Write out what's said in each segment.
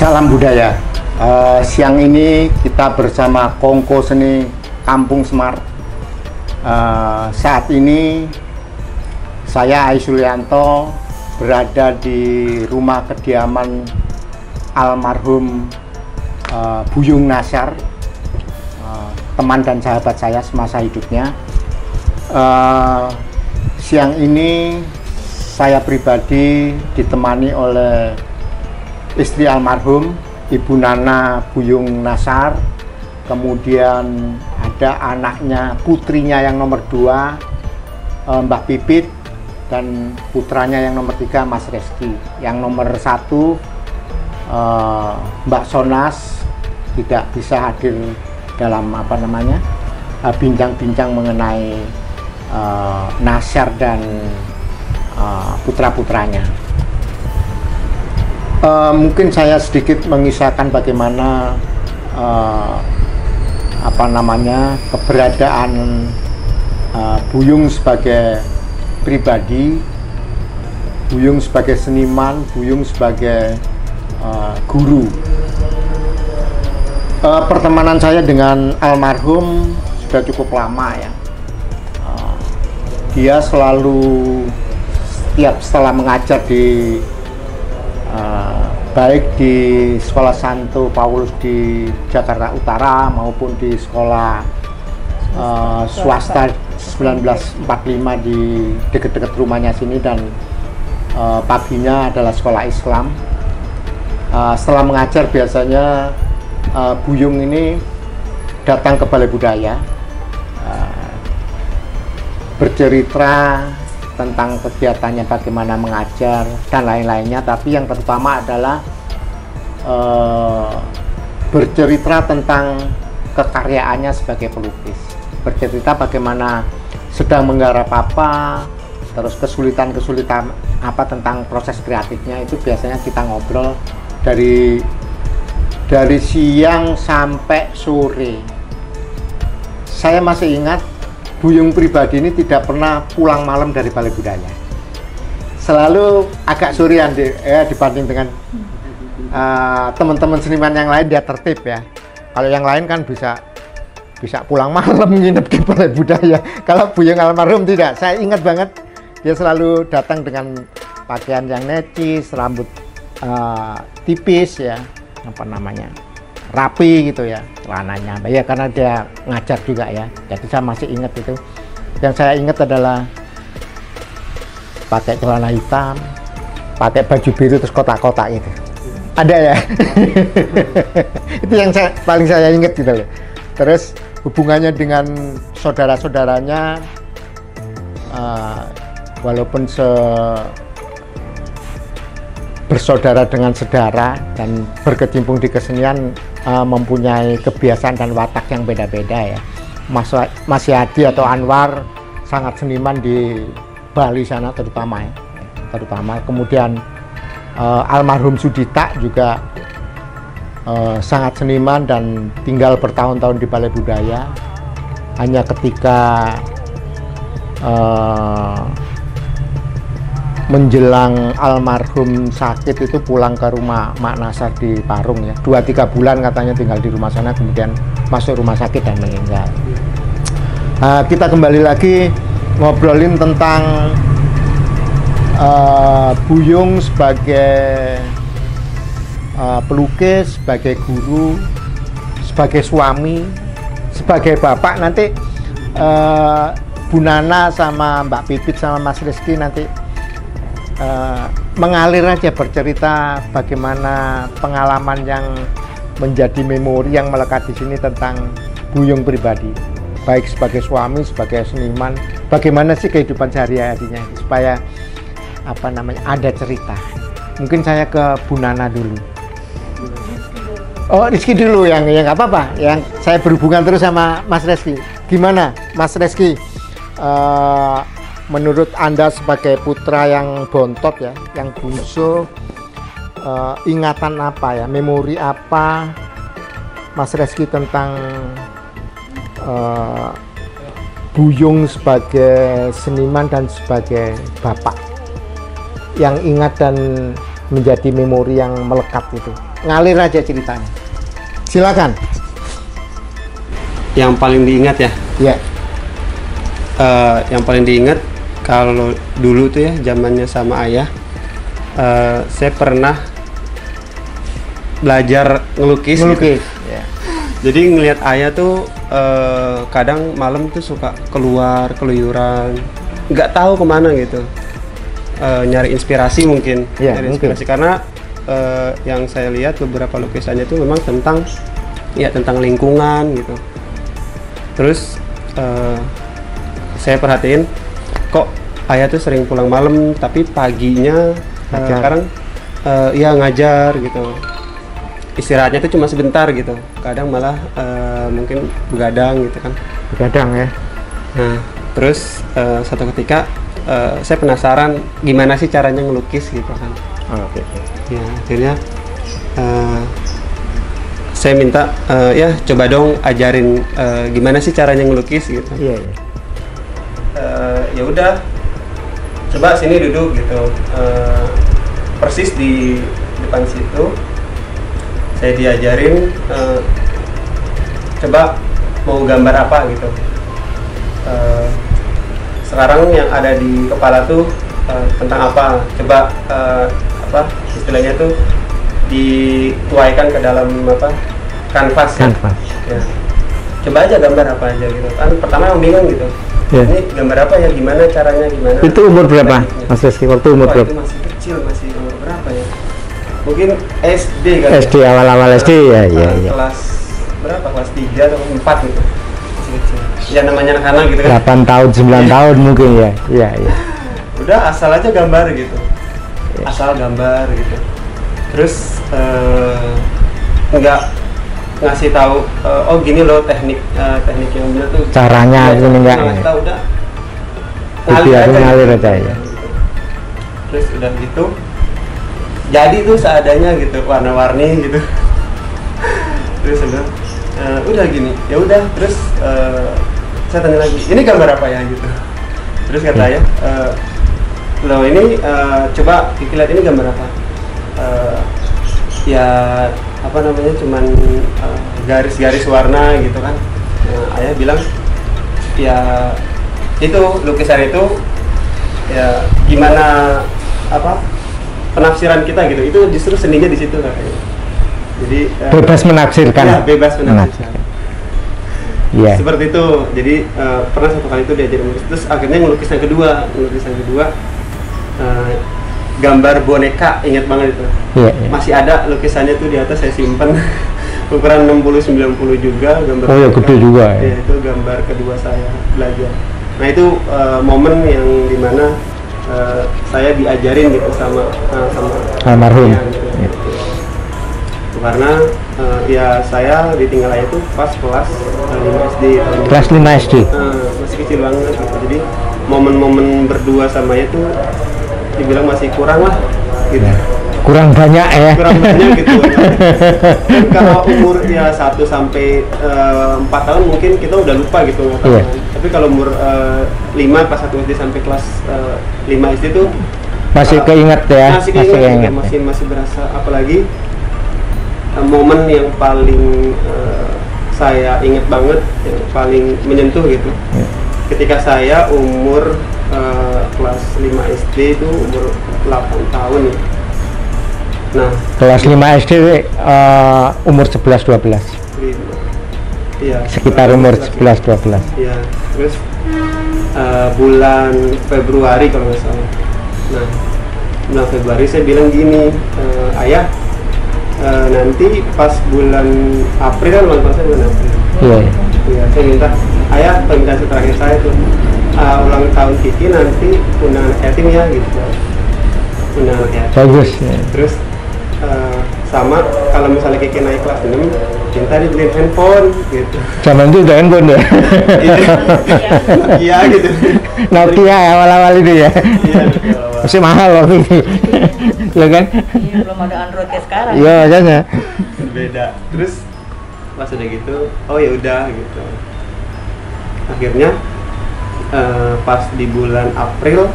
Salam budaya. Siang ini kita bersama Kongko Seni Kampung Semar. Saat ini saya Aisulianto berada di rumah kediaman almarhum Buyung Nasar, teman dan sahabat saya semasa hidupnya. Siang ini saya pribadi ditemani oleh istri almarhum Ibu Nana Buyung Nasar, kemudian ada anaknya, putrinya yang nomor 2 Mbak Pipit, dan putranya yang nomor 3 Mas Reski. Yang nomor 1 Mbak Sonas tidak bisa hadir dalam bincang-bincang mengenai Nasar dan putra-putranya. Mungkin saya sedikit mengisahkan bagaimana keberadaan Buyung sebagai pribadi, Buyung sebagai seniman, Buyung sebagai guru. Pertemanan saya dengan almarhum sudah cukup lama ya. Dia selalu setelah mengajar di baik di Sekolah Santo Paulus di Jakarta Utara maupun di sekolah swasta 1945 di dekat-dekat rumahnya sini, dan paginya adalah sekolah Islam. Setelah mengajar biasanya Buyung ini datang ke Balai Budaya, bercerita tentang kegiatannya, bagaimana mengajar dan lain-lainnya, tapi yang terutama adalah bercerita tentang kekaryaannya sebagai pelukis, bercerita bagaimana sedang menggarap apa, terus kesulitan-kesulitan apa tentang proses kreatifnya. Itu biasanya kita ngobrol dari siang sampai sore. Saya masih ingat Buyung pribadi ini tidak pernah pulang malam dari Balai Budaya. Selalu agak sorean dibanding dengan teman-teman seniman yang lain. Dia tertib ya. Kalau yang lain kan bisa pulang malam nginep di Balai Budaya. Kalau Buyung almarhum tidak. Saya ingat banget dia selalu datang dengan pakaian yang necis, rambut tipis ya, rapi gitu ya, celananya ya, karena dia ngajar juga ya. Jadi saya masih ingat itu. Yang saya ingat adalah pakai celana hitam, pakai baju biru terus kotak-kotak itu. Ada ya. Itu yang paling saya ingat gitu loh. Terus hubungannya dengan saudara-saudaranya, walaupun bersaudara dengan sedara dan berkecimpung di kesenian, mempunyai kebiasaan dan watak yang beda-beda ya. Mas Yadi atau Anwar sangat seniman di Bali sana terutama. Kemudian almarhum Sudita juga sangat seniman dan tinggal bertahun-tahun di Balai Budaya. Hanya ketika menjelang almarhum sakit itu pulang ke rumah Mak Nasar di Parung ya, 2-3 bulan katanya tinggal di rumah sana, kemudian masuk rumah sakit dan meninggal. Kita kembali lagi ngobrolin tentang Buyung sebagai pelukis, sebagai guru, sebagai suami, sebagai bapak. Nanti Bu Nana sama Mbak Pipit sama Mas Rizky nanti mengalir aja bercerita bagaimana pengalaman yang menjadi memori yang melekat di sini tentang Buyung pribadi, baik sebagai suami, sebagai seniman, bagaimana sih kehidupan sehari-harinya supaya ada cerita. Mungkin saya ke Bu Nana dulu. Oh, Rizky dulu yang nggak apa-apa, yang saya berhubungan terus sama Mas Rizky. Gimana Mas Rizky? Menurut Anda sebagai putra yang bontot ya, yang bungsu, ingatan apa ya, memori apa Mas Reski tentang Buyung sebagai seniman dan sebagai bapak, yang ingat dan menjadi memori yang melekat itu? ngalir aja ceritanya. Silakan. Yang paling diingat ya? Ya. Yang paling diingat kalau dulu tuh ya zamannya sama ayah, saya pernah belajar ngelukis. Gitu. Ya. Jadi ngelihat ayah tuh kadang malam tuh suka keluar keluyuran, nggak tahu kemana gitu, nyari inspirasi mungkin, Ya, nyari inspirasi karena yang saya lihat beberapa lukisannya itu memang tentang lingkungan gitu. Terus saya perhatiin kok ayah tuh sering pulang malam tapi paginya sekarang ya ngajar gitu. Istirahatnya itu cuma sebentar gitu, kadang malah mungkin begadang gitu kan. Begadang ya. Nah terus satu ketika saya penasaran gimana sih caranya ngelukis gitu kan. Oke. Ya akhirnya saya minta ya coba dong ajarin gimana sih caranya ngelukis gitu. Iya, iya. Ya udah coba sini duduk gitu, persis di depan situ saya diajarin, coba mau gambar apa gitu. Sekarang yang ada di kepala tuh tentang apa, coba apa istilahnya tuh dituaikan ke dalam apa kanvas. Ya. Coba aja gambar apa aja gitu kan, pertama yang bingung gitu. Yeah. Ini gambar apa ya, gimana caranya, gimana. Itu umur berapa Mas Rizky? Waktu umur berapa? Itu masih kecil, masih umur berapa ya, mungkin SD kan. SD ya? Awal-awal SD ya. Kelas berapa, kelas 3 atau 4 gitu, masih kecil ya, namanya anak-anak gitu kan. 8 tahun 9 tahun mungkin ya. Iya. Udah asal aja gambar gitu, asal gambar gitu. Terus nggak ngasih tahu oh gini loh teknik yang benar tuh caranya ya, ini enggak ngasih tahu, udah ngalir aja ya. Terus udah gitu jadi tuh seadanya gitu, warna-warni gitu. Terus udah gini ya udah. Terus saya tanya lagi, ini gambar apa ya gitu. Terus kata ya loh ini coba Kiki lihat ini gambar apa. Ya apa namanya, cuman garis-garis warna gitu kan. Ayah bilang ya itu lukisan itu ya gimana apa penafsiran kita gitu, itu justru seninya di situ katanya. Jadi bebas menafsirkan. Ya, bebas menafsirkan. Iya. Seperti itu. Jadi pernah satu kali itu diajarin melukis. Terus akhirnya ngelukisan kedua gambar boneka, ingat banget itu. Iya. Masih ada lukisannya tuh di atas, saya simpen. Ukuran 60-90 juga gambar. Oh ya, gede juga ya. Ya, itu gambar kedua saya belajar. Nah itu momen yang dimana saya diajarin gitu sama almarhum. Ya, gitu. Ya. Karena ya saya ditinggal ayah itu pas kelas 5 SD. Kelas 5 SD. Masih kecil banget gitu. Jadi momen-momen berdua sama ayah tuh dibilang masih kurang lah gitu. Kurang banyak ya. Kurang banyak gitu. Dan kalau umur ya 1 sampai 4 tahun mungkin kita udah lupa gitu. Iya. Tapi kalau umur 5 pas 1 SD sampai kelas 5 SD tuh masih keinget ya. Masih keinget. Masih berasa, apalagi momen yang paling saya ingat banget, yang paling menyentuh gitu. Ya. Ketika saya umur kelas 5 SD itu umur 8 tahun ya. Nah, kelas 5 SD umur 11-12. Iya. Sekitar umur 11-12. Iya. Terus bulan Februari kalau nggak salah. Nah, bulan Februari saya bilang gini, ayah, nanti pas bulan April kan ulang tahun saya bulan April. Iya. Iya, saya minta ayah, permintaan terakhir saya tuh ulang tahun Kiki nanti undang anak yatim ya gitu. Undang anak yatim. Bagus. Ya. Terus sama kalau misalnya Kiki naik kelas 6 minta dibeliin handphone gitu. Zaman itu udah handphone ya. Iya gitu. Nokia awal-awal itu ya. Iya, masih mahal waktu itu. Ya kan? Iya, belum ada Android kayak sekarang. Iya, makanya. Beda. Terus pas udah gitu, oh ya udah gitu. Akhirnya pas di bulan April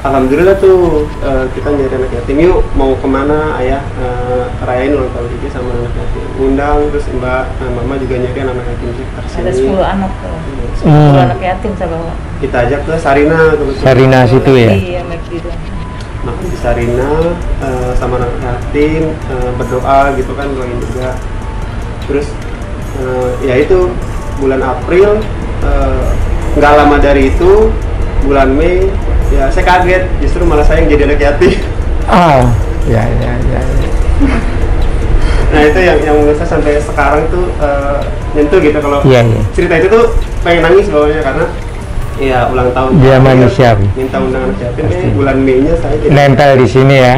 alhamdulillah tuh kita nyari anak yatim, yuk mau kemana ayah, rayain ulang tahun Kiki sama anak yatim, undang. Terus mama juga nyari anak yatim sekitar sini. Ada 10 anak tuh. 10 anak yatim saya bawa. Kita ajak ke Sarina kebetulan. Sarina situ ya. Iya, McD itu. Makan di Sarina sama anak yatim, berdoa gitu kan, doain juga. Terus ya itu bulan April, nggak lama dari itu bulan Mei, ya saya kaget justru malah saya yang jadi anak yatim. Oh, ya. Nah itu yang menurut saya sampai sekarang tuh nyentuh gitu, kalau cerita itu tuh pengen nangis bawahnya, karena ya ulang tahun dia manusiawi, minta undangan anak yatim, bulan Mei-nya saya jadi nempel di sini ya.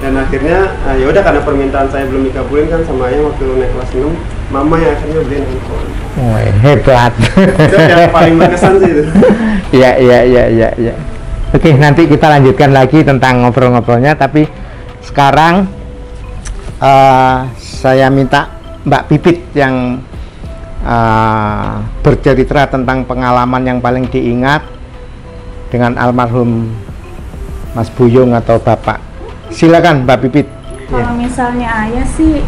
Dan akhirnya ya udah, karena permintaan saya belum dikabulin kan sama ayah waktu naik kelas 6, mama yang akhirnya beliin handphone. Wah, hebat. Itu yang paling berkesan sih itu. Iya. Oke, nanti kita lanjutkan lagi tentang ngobrol-ngobrolnya, tapi sekarang saya minta Mbak Pipit yang bercerita tentang pengalaman yang paling diingat dengan almarhum Mas Buyung atau Bapak. Silakan Mbak Pipit. Kalau misalnya ayah sih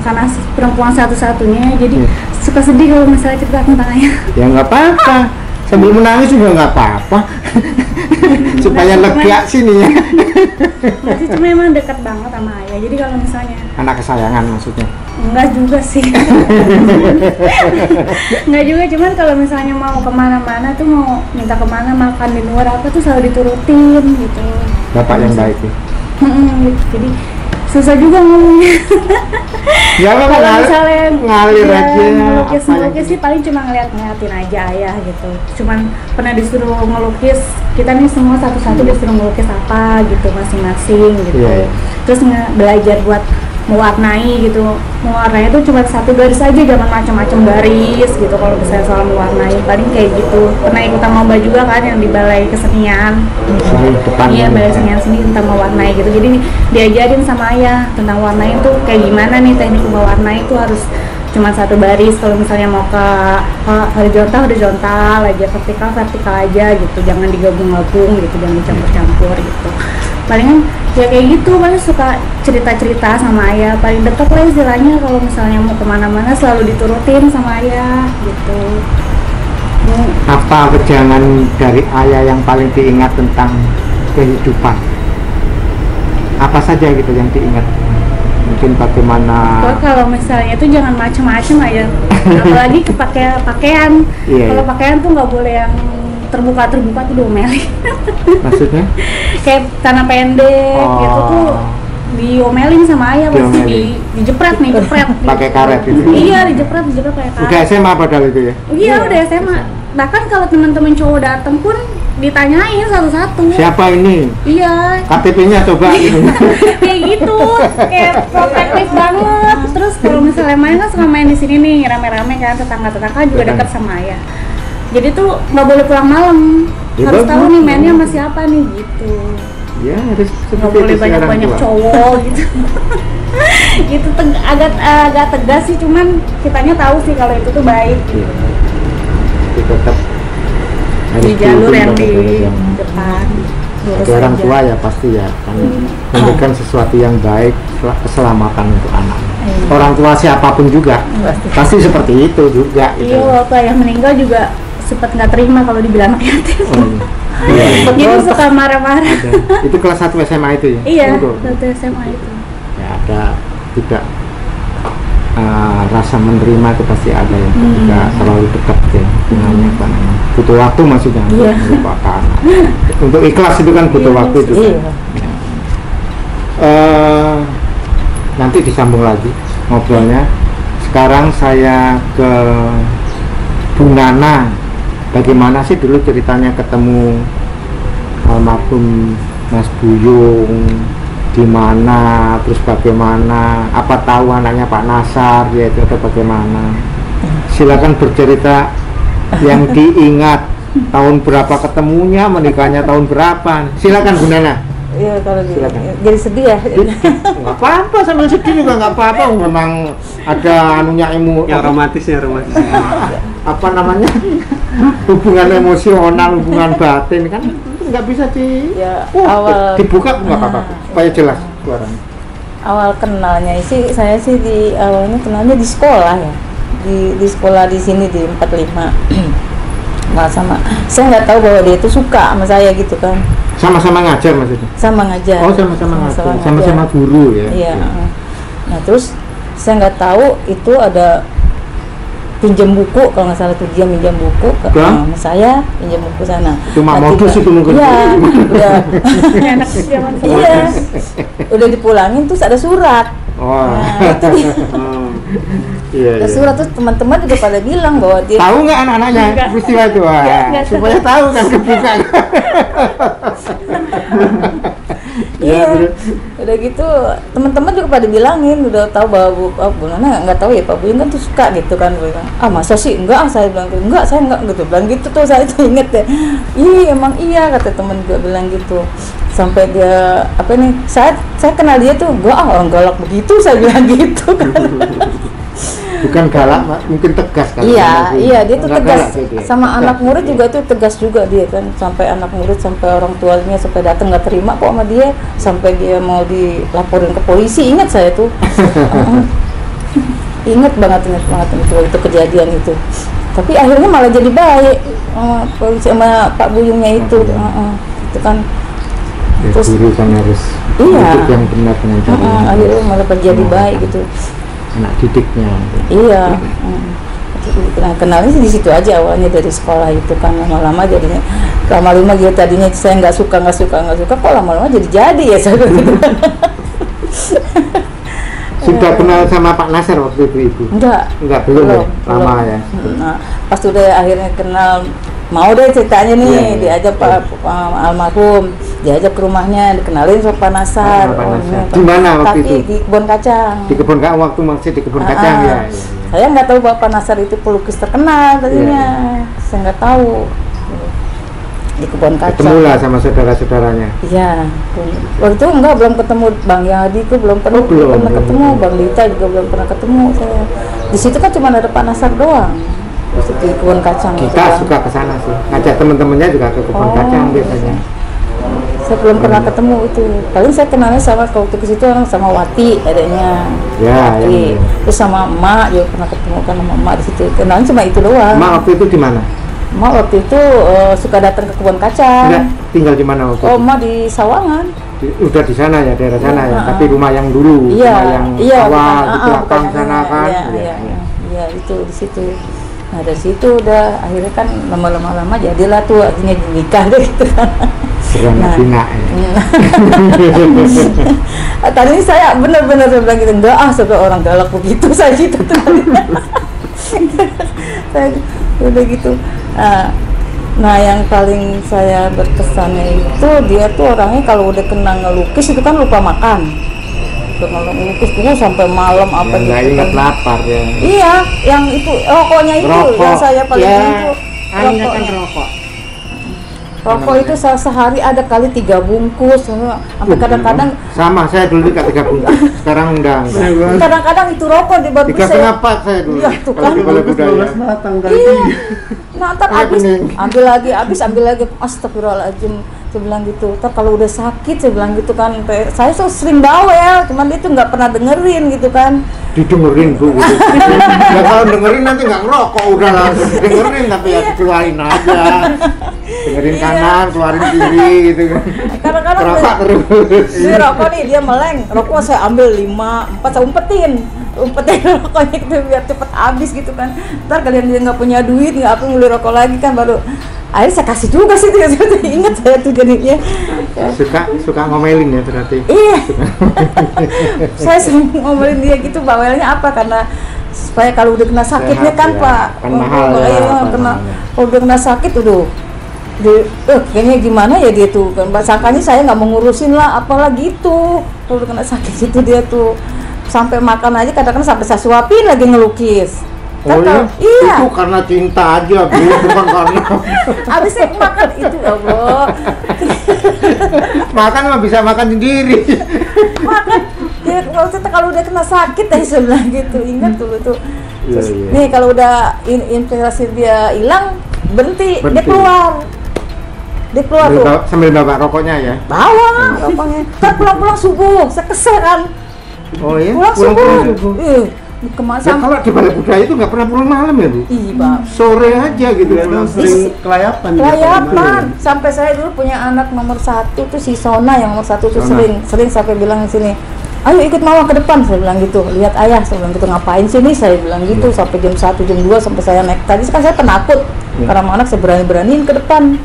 karena perempuan satu-satunya, jadi suka sedih kalau misalnya cerita tentang ayah. Ya nggak apa-apa, sambil menangis juga nggak apa-apa. Supaya lega sini ya. Nggak sih, cuma emang dekat banget sama ayah. Jadi kalau misalnya anak kesayangan maksudnya? Enggak juga sih. Enggak juga, cuman kalau misalnya mau kemana-mana tuh, mau minta kemana, makan di luar apa tuh selalu diturutin gitu. Bapak yang baik ya? Gitu. Jadi susah juga ngomongnya. Ya apa, kalau misalnya ngalir aja. Ngelukis sih paling cuma ngeliatin aja ayah gitu. Cuman pernah disuruh ngelukis, kita nih semua satu-satu disuruh ngelukis apa gitu masing-masing gitu. Yeah. Terus belajar buat mewarnai gitu. Mewarnai itu cuma satu garis aja, jangan macam-macam garis gitu. Kalau misalnya soal mewarnai paling kayak gitu. Pernah ikutan lomba juga kan yang di Balai Kesenian. Iya, Balai Kesenian sini tentang mewarnai gitu. Jadi diajarin sama ayah tentang warnai itu kayak gimana nih, teknik mewarnai itu harus cuma satu baris. Kalau misalnya mau ke horizontal aja, vertikal aja gitu. Jangan digabung-gabung gitu, jangan dicampur-campur gitu. Palingan ya kayak gitu, paling suka cerita-cerita sama ayah, paling dekat lah istilahnya. Kalau misalnya mau kemana-mana selalu diturutin sama ayah gitu. Apa kejangan dari ayah yang paling diingat tentang kehidupan? Apa saja gitu yang diingat? Mungkin bagaimana? Kalau misalnya itu jangan macam-macam aja, apalagi pakaian. Kalau pakaian tuh nggak boleh yang terbuka tuh diomelin. Maksudnya? Kayak tanah pendek gitu tuh diomelin sama ayah, pasti dijepret. Pakai karet gitu. Iya, dijepret pakai karet. Udah SMA padahal itu ya? Iya, udah SMA. Bahkan kalau teman-teman cowok datang pun ditanyain satu-satu. Siapa ini? Iya. KTP-nya coba. Kayak gitu, kayak protektif banget. Terus kalau misalnya main kan suka main di sini nih, rame-rame kan, tetangga-tetangga juga dekat sama ayah. Jadi tuh nggak boleh pulang malam, harus tahu nih mainnya sama siapa nih gitu. Ya, harus nggak boleh banyak-banyak cowok gitu. Gitu agak tegas sih, cuman kitanya tahu sih kalau itu tuh baik. Gitu. Itu tetap di jalur yang di depan. Bagi orang tua ya pasti ya kan memberikan sesuatu yang baik, keselamatan untuk anak. Orang tua siapapun juga pasti seperti itu juga. Iya, waktu ayah meninggal juga sempat nggak terima kalau dibilang anak yatim. Jadi suka marah-marah. Itu kelas 1 SMA itu ya? Iya, 1 SMA itu. Ya ada tidak rasa menerima itu pasti ada ya, tidak terlalu dekat ya dengannya kan. Butuh waktu maksudnya melupakan. Untuk ikhlas itu kan butuh waktu juga. Nanti disambung lagi ngobrolnya. Sekarang saya ke Bu Nana. Bagaimana sih dulu ceritanya ketemu almarhum Mas Buyung, di mana, terus bagaimana, apa tahu anaknya Pak Nasar yaitu atau bagaimana? Silakan bercerita yang diingat, tahun berapa ketemunya, menikahnya tahun berapa. Silakan Bu Nana. Iya, kalau jadi sedih ya. Nggak apa-apa, sambil sedih juga nggak apa-apa. Memang ada anunya yang romantis. Apa namanya? Hubungan emosional, hubungan batin kan nggak bisa Ya, oh, awal dibuka nggak apa-apa, Nah, supaya jelas suaranya. awal kenalnya sih saya sih di awalnya kenalnya di sekolah ya, di sekolah di sini di 45. Nggak sama, saya nggak tahu bahwa dia itu suka sama saya gitu kan. Sama-sama ngajar maksudnya? Sama ngajar. Oh, sama-sama ngajar, sama-sama guru ya? Iya. Nah terus saya nggak tahu itu ada pinjam buku, kalau nggak salah tuh dia minjam buku ke sama saya, pinjam buku sana. Cuma modus itu mungkin. Iya, udah. Anak zaman Iya, udah dipulangin terus ada surat. Oh. Nah, itu dia. Iya, Ada iya. surat tuh teman-teman juga pada bilang bahwa dia Tahu nggak anak-anaknya Nggak. peristiwa itu? Wah, Nggak tahu. supaya tahu kan kebuka. Iya, terus. udah gitu teman-teman juga pada bilangin, udah tahu bahwa Bu Nana nggak tahu ya Pak Buyung kan tuh suka gitu kan. Dia bilang, ah masa sih enggak, saya bilang enggak, saya enggak gitu, bilang gitu tuh, saya tuh inget ya. Ih emang iya, kata teman juga bilang gitu. Sampai dia apa nih, saya kenal dia tuh, enggak orang galak begitu, saya bilang gitu kan. Bukan galak, Pak. Mungkin tegas kan? Iya, dia tuh Nggak tegas galak sih dia. sama Tegas. anak murid juga tuh tegas juga dia kan, sampai anak murid sampai orang tuanya sampai datang nggak terima kok sama dia, sampai dia mau dilaporin ke polisi, ingat saya tuh. ingat banget itu kejadian itu. Tapi akhirnya malah jadi baik polisi sama Pak Buyungnya itu. Itu kan Ya, terus guru kan harus Iya. didik yang benar dengan cara yang akhirnya baik. malah jadi baik gitu. Anak didiknya. Iya. Nah, kenalnya sih di situ aja awalnya dari sekolah itu kan, lama-lama jadinya lama-lama gitu, tadinya saya nggak suka kok lama-lama jadi ya saya gitu. Sudah kenal sama Pak Nasir waktu itu Ibu? Enggak, Belum ya? Lama belum. ya? Nah, pas udah akhirnya kenal, mau deh ceritanya nih, Iya. diajak Pak almarhum, diajak ke rumahnya, dikenalin sama Pak Nasar. Pak Nasar. ini, Di mana waktu tapi itu? di Kebun Kacang. Di kebun kacang, waktu masih di kebun kacang ya? Saya nggak tahu Bapak Nasar itu pelukis terkenal tadinya, saya nggak tahu. Di Kebun Kacang. Ketemu lah sama saudara-saudaranya? Iya, waktu itu belum ketemu Bang Yadi, itu belum pernah, belum ketemu. Bang Dita juga belum pernah ketemu saya. Di situ kan cuma ada Pak Nasar doang. Di situ di Kebun Kacang. Kita itu, Bang. suka ke sana sih, ngajak teman-temannya juga ke kebun kacang biasanya. Saya belum pernah ketemu itu. Paling saya kenalnya sama waktu ke situ orang sama Wati adanya. Ya, Wati. ya. Terus sama Emak juga pernah ketemu kan sama Emak di situ. Kenalnya cuma itu doang. Mak waktu itu di mana? Emak waktu itu suka datang ke Kebun Kacang. Enggak, tinggal di mana waktu Oh, itu? Emak di Sawangan. Udah di sana ya, daerah sana ya, Iya, tapi rumah yang dulu, rumah yang awal, bukan, di belakang bukan sana yang- kan? Iya, itu di situ. Nah dari situ udah akhirnya kan lama jadilah tuh akhirnya nikah deh gitu kan. Beranak pinak ya. Tadi saya benar-benar saya bilang gitu, enggak sampai orang galak begitu saya gitu tuh. Saya udah gitu. Nah yang paling saya berkesannya itu dia tuh orangnya kalau udah kena ngelukis itu kan lupa makan. Kalau ngelukis itu sampai malam apa Nggak gitu ingat kan. lapar ya. Iya, yang itu rokoknya itu yang saya paling ya, itu anunya kan rokoknya. rokok. Rokok itu sehari ada kali 3 bungkus, sampai kadang-kadang Sama, saya dulu juga 3 bungkus, sekarang enggak. kadang-kadang itu rokok di baru 3,5 pak saya dulu. Iya, tuh kan. Kalau di Balai Budaya. matang Iya. Nah, ntar Kayak habis bening. ambil lagi, astagfirullahaladzim. Saya bilang gitu, ntar kalau udah sakit saya bilang gitu kan, saya tuh sering bawel, cuman dia tuh nggak pernah dengerin gitu kan. Didengerin bu, gitu. Ya kalau dengerin nanti nggak ngerokok, udah langsung dengerin tapi ya dikeluarin aja. Dengerin kanan, keluarin kiri gitu kan. Kadang-kadang Rokok terus. ini rokok nih dia meleng, rokok saya ambil 5, 4 saya umpetin rokoknya gitu biar cepet habis gitu kan. Ntar kalian dia nggak punya duit, nggak apa beli rokok lagi kan, baru akhirnya saya kasih juga sih dia ingat saya tuh jadinya. Ya. Suka ngomelin ya berarti. Iya, saya sering ngomelin dia gitu, bawelnya apa karena supaya kalau udah kena sakitnya Sehat, kan ya. Pak, Kan mahal ya, iya, apa kena namanya. kalau udah kena sakit kayaknya gimana ya dia tuh kan, sangkanya saya nggak mengurusin lah apalah gitu. Kalau udah kena sakit itu dia tuh sampai makan aja kadang-kadang sampai saya suapin lagi ngelukis. Oh Kan iya? iya, Itu karena cinta aja bu, bukan karena abisnya makan itu ya Allah. makan mah bisa makan sendiri. Makan ya maksudnya kalau udah kena sakit ya saya bilang gitu, ingat dulu tuh. Iya, Terus, iya. nih kalau udah inspirasi dia hilang berhenti, dia Berhenti. keluar Dia keluar tuh. Sambil bawa rokoknya ya. Bawa rokoknya. Kan pulang-pulang subuh, saya kesel kan. Oh iya. Pulang subuh. Ya, kalau di Balai Budaya itu nggak pernah pulang malam ya Bu? Iya Pak. Sore aja gitu kan. Memang sering kelayapan. Kelayapan. Sampai saya dulu punya anak nomor 1 tuh si Sona, yang nomor 1 tuh sering sampai bilang di sini, ayo ikut mama ke depan, saya bilang gitu. Lihat ayah, saya bilang gitu. Ngapain sini, saya bilang gitu. Sampai jam 1, jam 2 sampai saya naik. Tadi kan saya penakut karena anak saya berani-beraniin ke depan.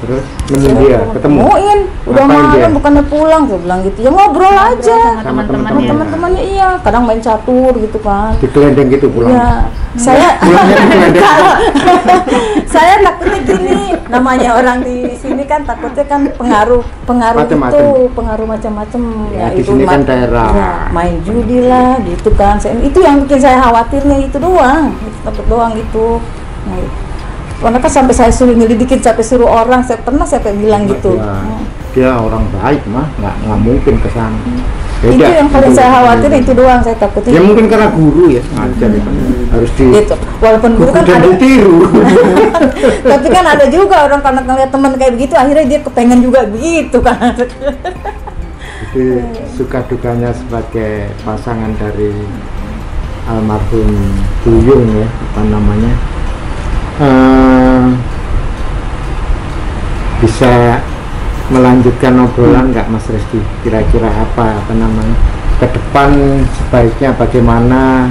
Terus nemu dia, ketemu. Temuin, udah Ngapain dia? malam bukannya pulang, saya bilang gitu. Ya ngobrol aja sama sama teman-temannya. teman-temannya, iya. Kadang main catur gitu kan. Di gelendeng gitu pulang. Iya, saya Pulangnya di gelendeng. kalau saya takutnya gini, namanya orang di sini kan takutnya kan pengaruh Macem-macem. itu, pengaruh macam-macam. Ya, di sini kan daerah. ya, main judi lah, gitu kan. Itu yang bikin saya khawatirnya itu doang, takut doang itu. Nah, karena kan sampai saya suruh nyelidikin, sampai suruh orang, saya bilang gitu. Ya, dia orang baik mah, nggak mungkin ke sana. Itu yang paling saya khawatir, itu doang saya takutnya. Ya mungkin karena guru ya, ngajar ya kan. Harus di Gitu. Walaupun guru kan dan ada, ditiru. tapi kan ada juga orang karena ngeliat teman kayak begitu, akhirnya dia kepengen juga begitu kan. Jadi suka dukanya sebagai pasangan dari almarhum Buyung ya, apa namanya, bisa melanjutkan obrolan nggak Mas Reski? Kira-kira apa namanya ke depan sebaiknya bagaimana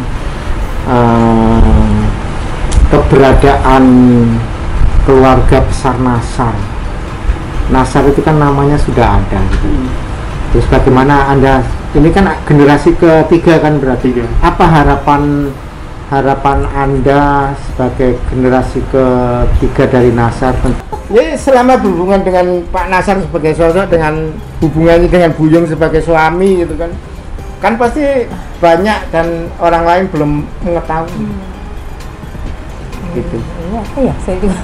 keberadaan keluarga besar Nasar? Nasar itu kan namanya sudah ada gitu. Terus bagaimana Anda, ini kan generasi ketiga kan berarti, apa harapan Anda sebagai generasi ketiga dari Nasar? Ya selama berhubungan dengan Pak Nasar sebagai sosok, dengan hubungannya dengan Buyung sebagai suami gitu kan pasti banyak dan orang lain belum mengetahui gitu. Iya, apa ya saya juga.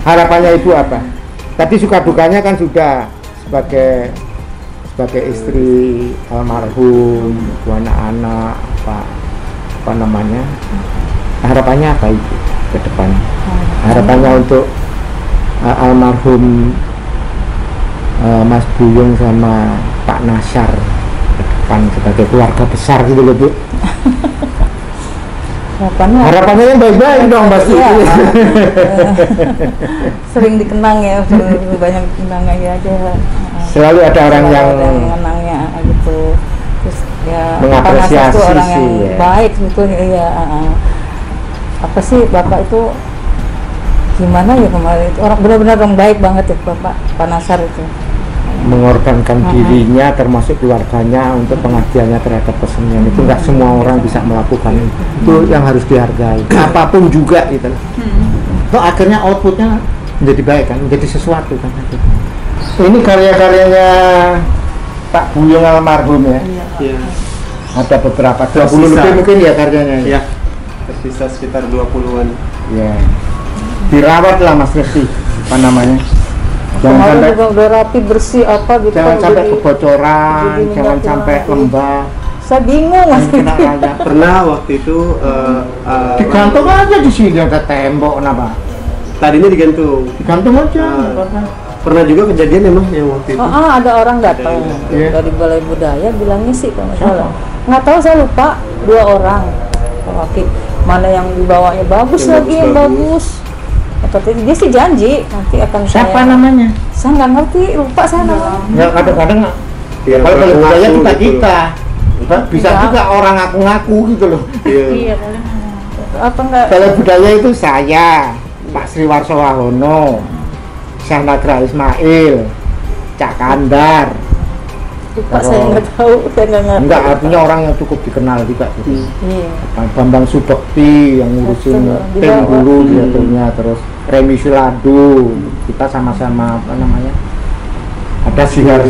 Harapannya Ibu apa? Tadi suka dukanya kan sudah sebagai istri almarhum, dua anak-anak, apa namanya, harapannya apa Ibu ke depan? Harapannya untuk almarhum Mas Buyung sama Pak Nasar ke depan sebagai keluarga besar gitu loh Bu. Harapannya yang baik-baik dong pasti. Iya. Sering dikenang ya, banyak kenangannya aja. Selalu ada orang yang mengenangnya gitu. Terus ya mengapresiasi Pak Nasar tuh orang yang sih, ya. baik sebetulnya, iya. Apa sih Bapak itu gimana ya kemarin itu, orang benar-benar orang baik banget ya Pak Nasar itu. Mengorbankan dirinya termasuk keluarganya untuk pengabdiannya terhadap kesenian itu nggak semua orang bisa melakukan itu yang harus dihargai apapun juga gitu. Toh akhirnya outputnya menjadi baik kan, menjadi sesuatu kan. Ini karya-karyanya Pak Buyung almarhum ya. Iya. Ada beberapa 20 Tersisa. lebih mungkin ya karyanya. Iya. Tersisa sekitar 20-an. Ya. Dirawat lah Mas Reski, apa namanya? Jangan Kemarin sampai juga udah rapi bersih apa gitu. jangan kan, sampai jadi- kebocoran, jadi jangan minyak sampai lagi. lembab. Saya bingung Mas. Kena raya. Pernah waktu itu Digantung aja di sini ada tembok kenapa? tadinya digantung. Digantung aja. Pernah juga kejadian memang yang waktu itu. Ada orang datang Iya. dari Balai Budaya bilangnya sih kalau nggak salah. Nggak tahu, saya lupa, 2 orang. Laki mana yang dibawanya bagus Yang lagi, yang bagus-bagus. bagus. Atau dia sih janji nanti akan Siapa saya. namanya? Saya nggak ngerti, lupa saya namanya. Ya kadang-kadang Ya, kalau Balai ngaku Budaya kita gitu. kita. Bisa Iya. juga orang ngaku-ngaku gitu loh. Iya. Iya, paling Apa enggak? Balai Budaya itu saya, Pak Sriwarso Wahono, Syah Nagra Ismail, Cak Kandar. Lupa, saya nggak tahu, saya nggak ngerti. Enggak, artinya orang yang cukup dikenal juga gitu. Iya. Bambang Subekti yang ngurusin Betul, tim dibawa. dulu diaturnya, terus Remi Suladu, kita sama-sama apa namanya, ada Sihar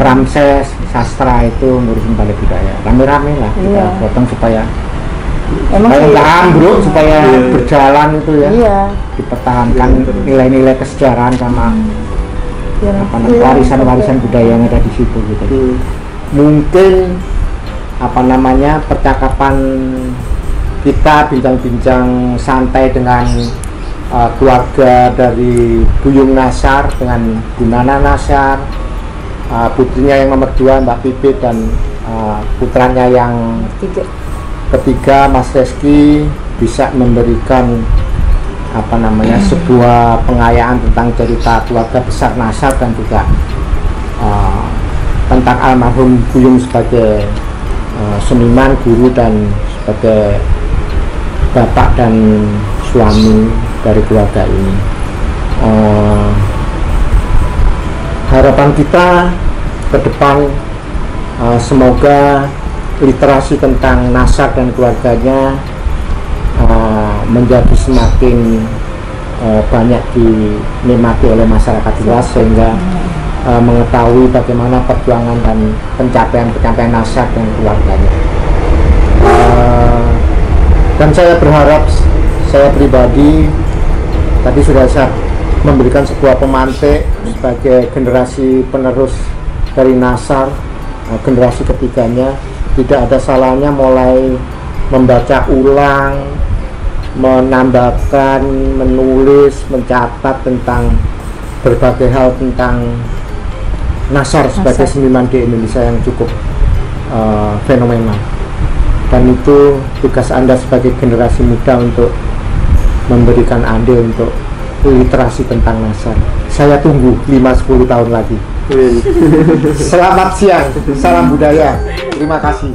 Ramses Sastra itu ngurusin Balai Budaya, rame-rame lah kita Iya. potong supaya Emang supaya sih, nggak ambruk, supaya Iya. berjalan itu ya, iya. dipertahankan Iya, betul. nilai-nilai kesejarahan sama Biar apa iya, namanya, warisan-warisan sampai- budaya yang ada di situ gitu. Mungkin apa namanya, percakapan kita bincang-bincang santai dengan keluarga dari Buyung Nasar dengan Gunana Nasar, putrinya yang nomor 2 Mbak Pipit, dan putranya yang ketiga Mas Reski bisa memberikan sebuah pengayaan tentang cerita keluarga besar Nasar dan juga tentang almarhum Buyung sebagai seniman, guru, dan sebagai bapak dan suami dari keluarga ini. Harapan kita ke depan, semoga literasi tentang Nasar dan keluarganya menjadi semakin banyak dinikmati oleh masyarakat luas, sehingga mengetahui bagaimana perjuangan dan pencapaian Nasar dan keluarganya. Dan saya berharap, saya pribadi tadi sudah saya memberikan sebuah pemantik sebagai generasi penerus dari Nasar, generasi ketiganya. Tidak ada salahnya mulai membaca ulang, menambahkan, menulis, mencatat tentang berbagai hal tentang Nasar sebagai seniman di Indonesia yang cukup fenomenal. Dan itu tugas Anda sebagai generasi muda untuk memberikan andil untuk literasi tentang Nasar. Saya tunggu 5-10 tahun lagi. Selamat siang, salam budaya, terima kasih.